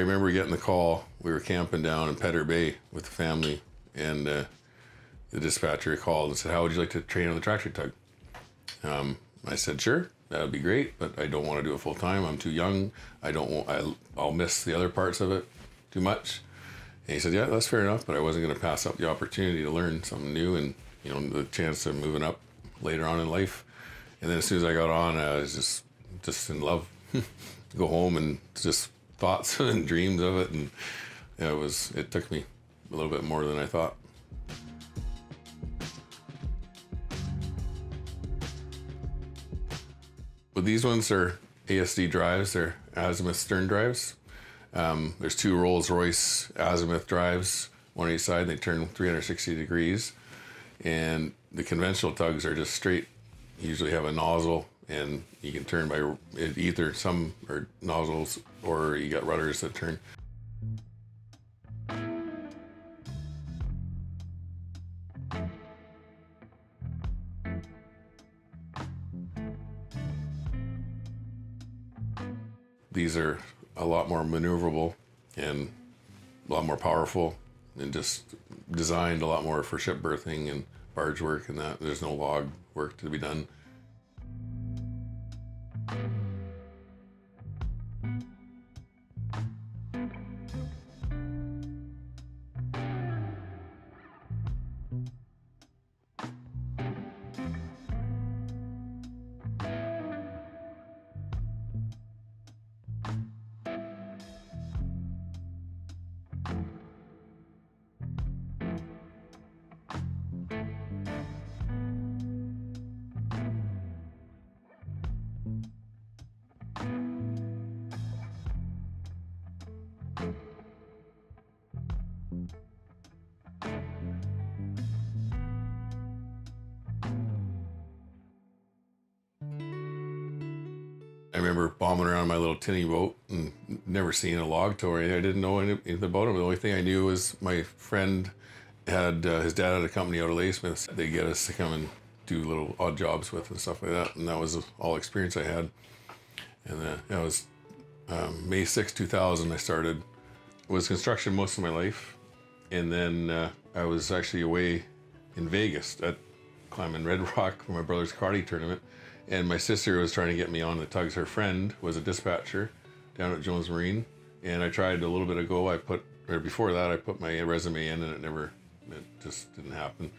remember getting the call. We were camping down in Pedder Bay with the family, and the dispatcher called and said, "How would you like to train on the tractor tug?" I said, "Sure, that would be great, but I don't want to do it full time. I'm too young. I'll miss the other parts of it too much." And he said, "Yeah, that's fair enough, but I wasn't going to pass up the opportunity to learn something new and, the chance of moving up later on in life." And then as soon as I got on, I was just in love. Go home and just thoughts and dreams of it, and it took me a little bit more than I thought. But these ones are ASD drives. They're azimuth stern drives. There's two Rolls-Royce azimuth drives, one on each side. They turn 360 degrees. And the conventional tugs are just straight. You usually have a nozzle, and you can turn by either some are nozzles or you got rudders that turn. These are a lot more maneuverable and a lot more powerful, and just designed a lot more for ship berthing and barge work, and that there's no log work to be done. I remember bombing around my little tinny boat and never seeing a log tow or anything. I didn't know anything about them. The only thing I knew was my friend had, his dad had a company out of Ladysmith. They get us to come and do little odd jobs with and stuff like that. And that was all experience I had. And that was May 6, 2000 I started. It was construction most of my life. And then I was actually away in Vegas at climbing Red Rock for my brother's karate tournament. And my sister was trying to get me on the tugs. Her friend was a dispatcher down at Jones Marine. And I tried a little bit ago. Before that, I put my resume in, and it just didn't happen.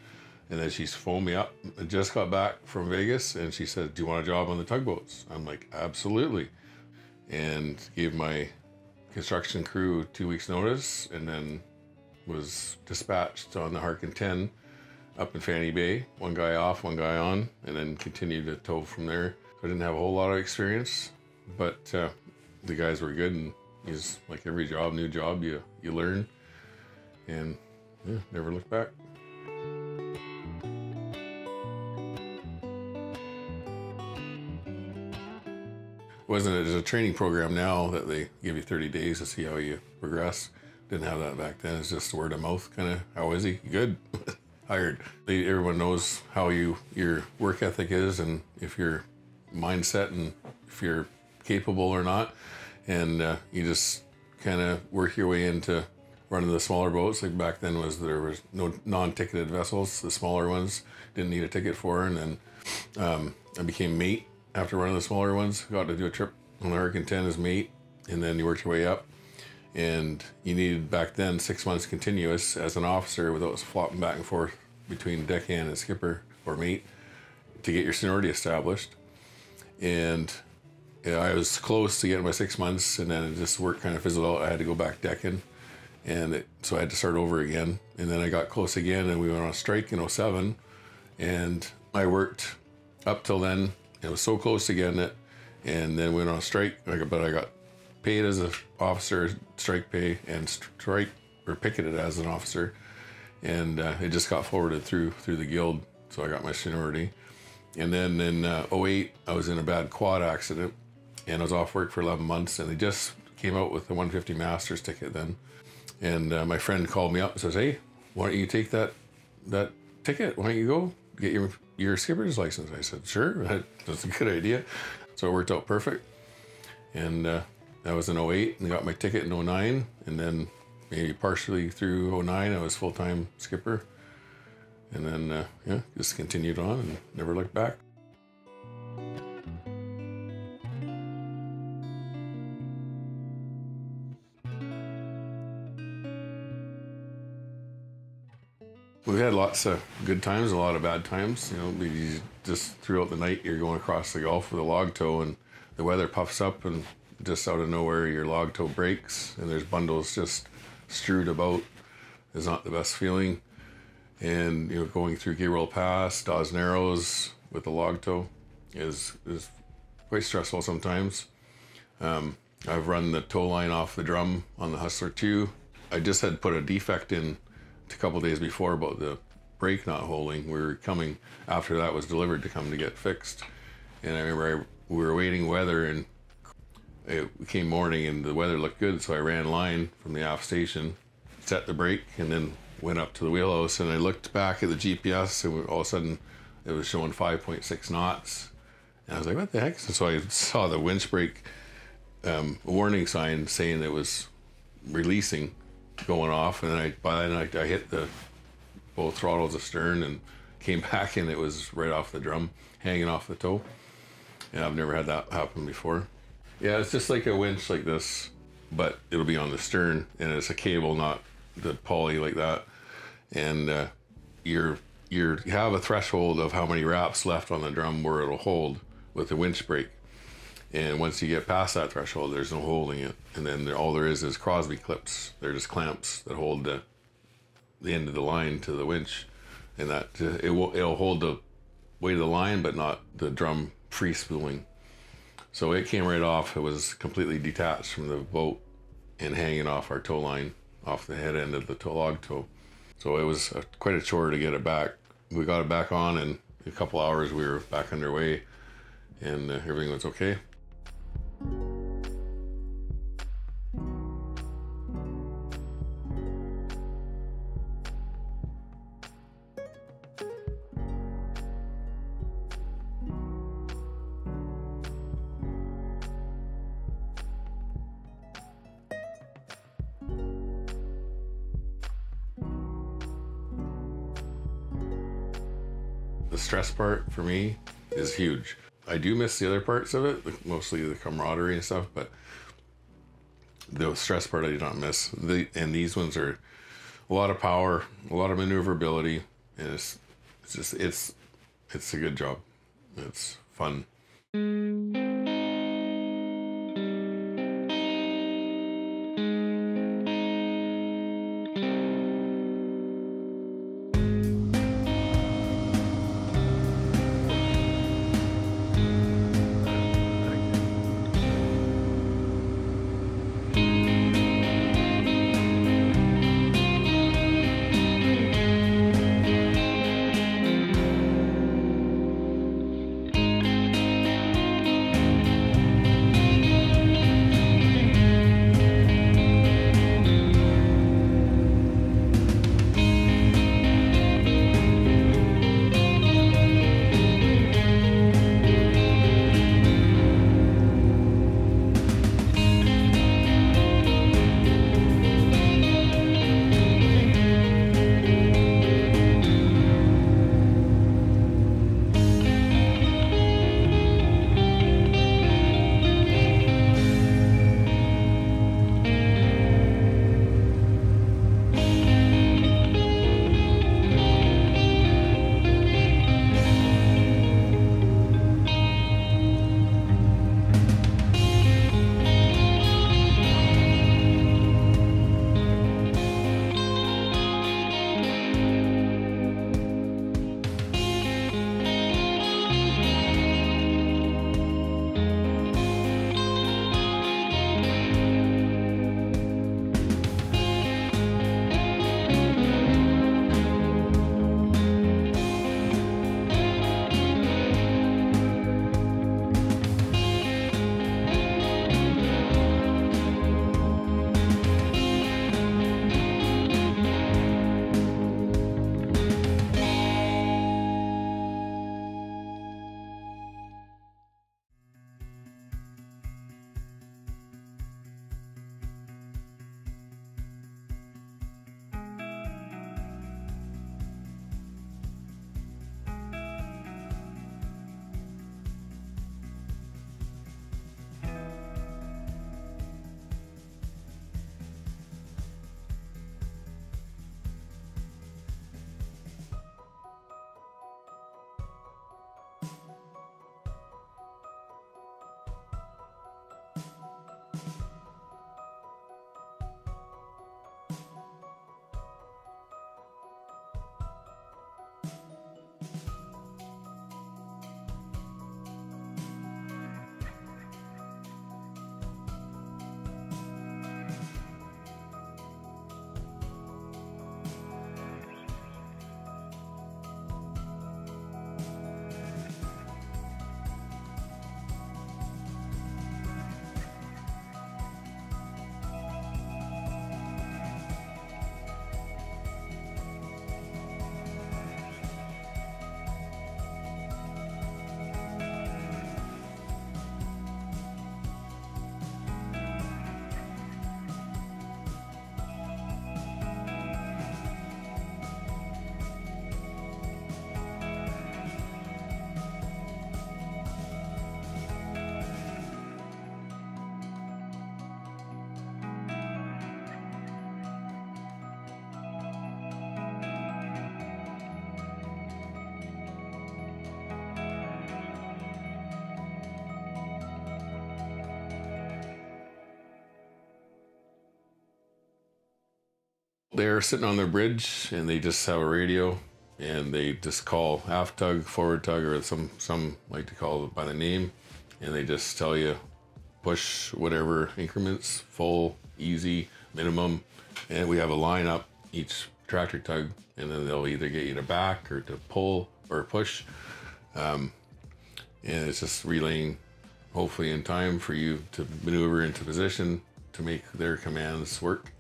And then she phoned me up. I just got back from Vegas, and she said, "Do you want a job on the tugboats?" I'm like, "Absolutely." And gave my construction crew 2 weeks notice, and then was dispatched on the Harkin 10 up in Fanny Bay. One guy off, one guy on, and then continued to tow from there. I didn't have a whole lot of experience, but the guys were good, and it's like every job, new job, you learn, and yeah, never looked back. There's a training program now that they give you 30 days to see how you progress. Didn't have that back then. It's just word of mouth, kind of. How is he? Good. Hired. Everyone knows how your work ethic is, and if your mindset, and if you're capable or not. And you just kind of work your way into running the smaller boats. Like back then there was no non-ticketed vessels. The smaller ones didn't need a ticket for. And then I became mate after running the smaller ones. Got to do a trip on the Harkin 10 as mate, and then you work your way up. And you needed back then 6 months continuous as an officer without flopping back and forth between deckhand and skipper or mate to get your seniority established. And I was close to getting my 6 months, and then it just work kind of fizzled out. I had to go back decking, and so I had to start over again. And then I got close again, and we went on a strike in 07, and I worked up till then. It was so close to getting it, and then we went on a strike. But I got paid as an officer, strike pay, and picketed as an officer, and it just got forwarded through the guild, so I got my seniority. And then in 08, I was in a bad quad accident, and I was off work for 11 months, and they just came out with the 150 Masters ticket then. And my friend called me up and says, "Hey, why don't you take that ticket? Why don't you go get your skipper's license?" I said, "Sure, that's a good idea." So it worked out perfect. And That was in '08, and got my ticket in '09, and then maybe partially through '09 I was full-time skipper, and then yeah, just continued on and never looked back. We've had lots of good times, a lot of bad times. You know, just throughout the night you're going across the Gulf with a log tow, and the weather puffs up, and just out of nowhere your log tow breaks, and there's bundles just strewed about. Is not the best feeling. And you know, going through Gabriel Pass, Dawes Narrows with the log tow is quite stressful sometimes. I've run the tow line off the drum on the Hustler 2. I just had put a defect in a couple days before about the brake not holding. We were coming after that was delivered to come to get fixed, and I remember we were waiting weather, and it came morning and the weather looked good, so I ran line from the aft station, set the brake, and then went up to the wheelhouse, and I looked back at the GPS, and all of a sudden it was showing 5.6 knots, and I was like, what the heck? So I saw the winch brake warning sign saying it was releasing, going off, and then by then I hit both throttles astern and came back, and it was right off the drum, hanging off the tow. And I've never had that happen before. Yeah, it's just like a winch like this, but it'll be on the stern, and it's a cable, not the pulley like that. And you have a threshold of how many wraps left on the drum where it'll hold with the winch brake. And once you get past that threshold, there's no holding it. And then all there is Crosby clips. They're just clamps that hold the end of the line to the winch, and that it'll hold the weight of the line, but not the drum free spooling. So it came right off. It was completely detached from the boat and hanging off our tow line, off the head end of the log tow. So it was quite a chore to get it back. We got it back on, and in a couple hours we were back underway, and everything was okay. The stress part for me is huge. I do miss the other parts of it, mostly the camaraderie and stuff, but the stress part I do not miss. And these ones are a lot of power, a lot of maneuverability, and it's a good job. It's fun. there sitting on their bridge, and they just have a radio, and they just call aft tug, forward tug, or some like to call it by the name, and they just tell you push whatever increments, full, easy, minimum, and we have a line up each tractor tug, and then they'll either get you to back or to pull or push, and it's just relaying, hopefully in time for you to maneuver into position to make their commands work.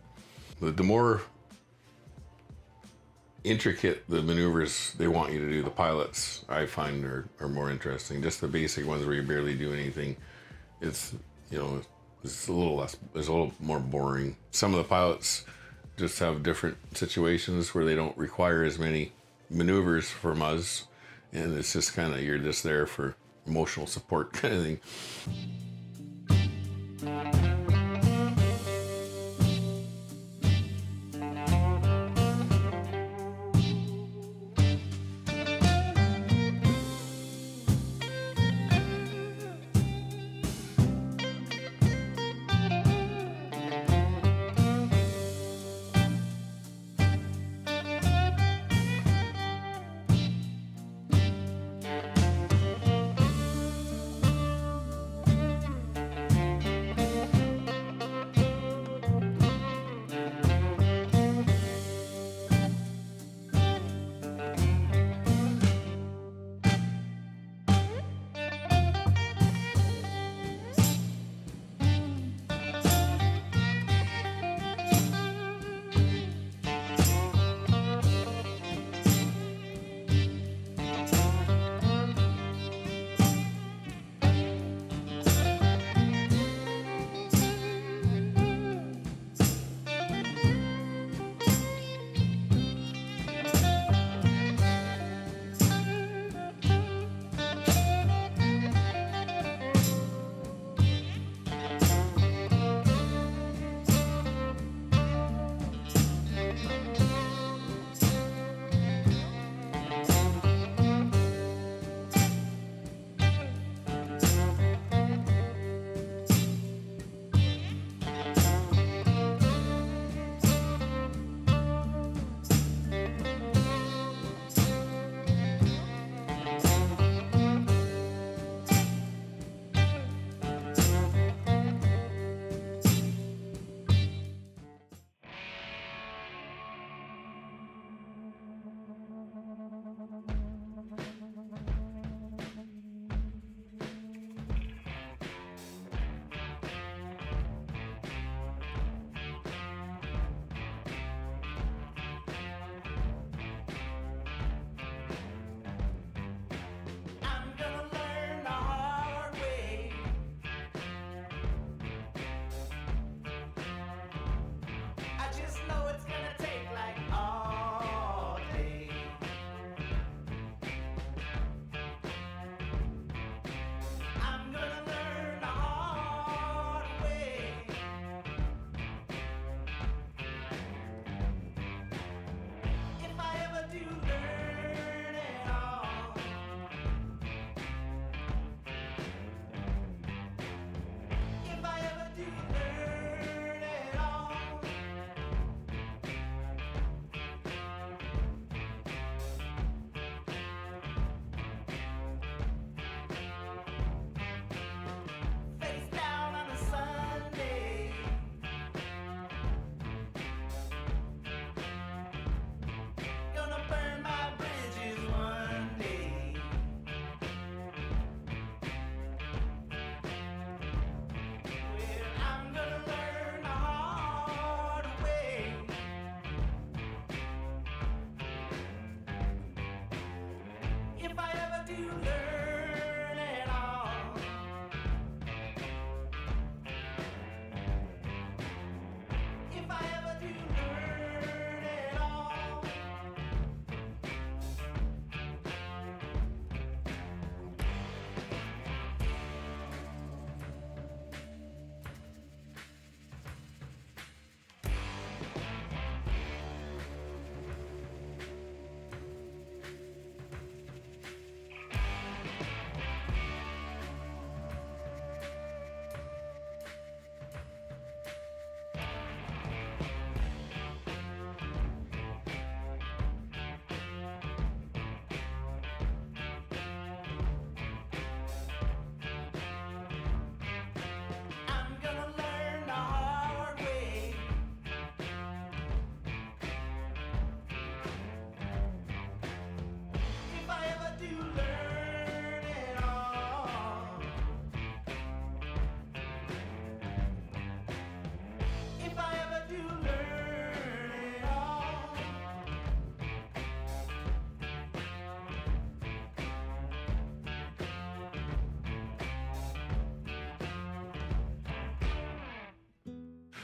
The more intricate the maneuvers they want you to do, the pilots I find are more interesting. Just the basic ones where you barely do anything, it's, you know, it's a little less, it's a little more boring. Some of the pilots just have different situations where they don't require as many maneuvers from us, and it's just kind of, you're just there for emotional support kind of thing.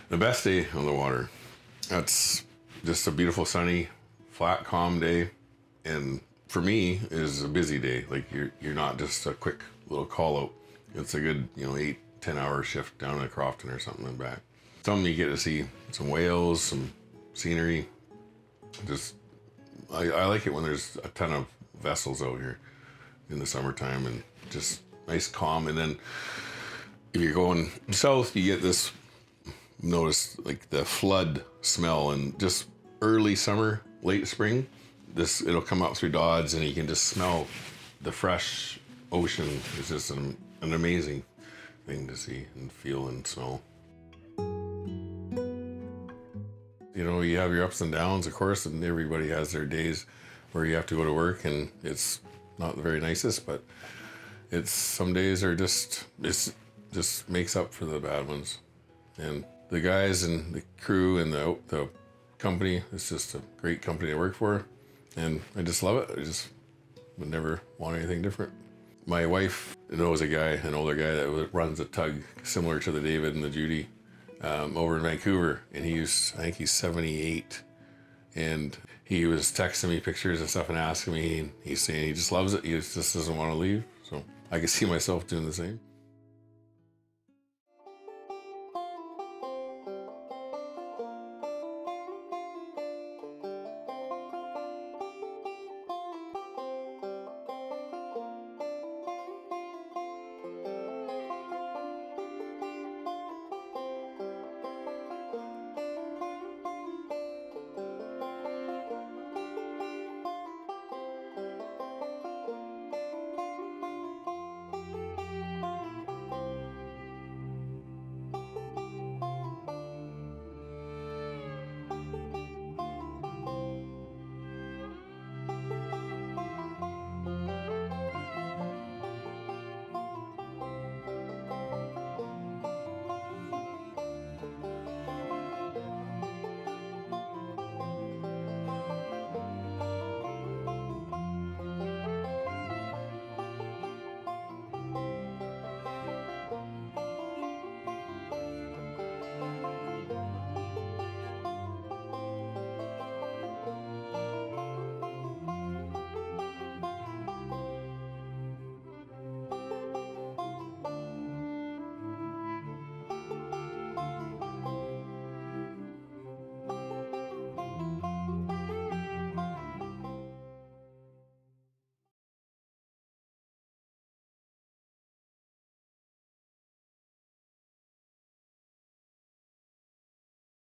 The best day on the water, that's just a beautiful, sunny, flat, calm day. And for me, is a busy day. Like you're not just a quick little call out. It's a good, 8-10 hour shift down at Crofton or something and back. Something you get to see some whales, some scenery. Just, I like it when there's a ton of vessels out here in the summertime and just nice calm. And then if you're going south, you get this, notice like the flood smell, and just early summer, late spring, it'll come up through Dodds and you can just smell the fresh ocean. It's just an amazing thing to see and feel and smell. You have your ups and downs, of course, and everybody has their days where you have to go to work and it's not the very nicest, but some days are just makes up for the bad ones. And the guys and the crew and the company, it's just a great company to work for, and I just love it. I just would never want anything different. My wife knows an older guy that runs a tug similar to the David and the Judy over in Vancouver, and I think he's 78, and he was texting me pictures and stuff and asking me, and he's saying he just loves it. He just doesn't want to leave. So I can see myself doing the same.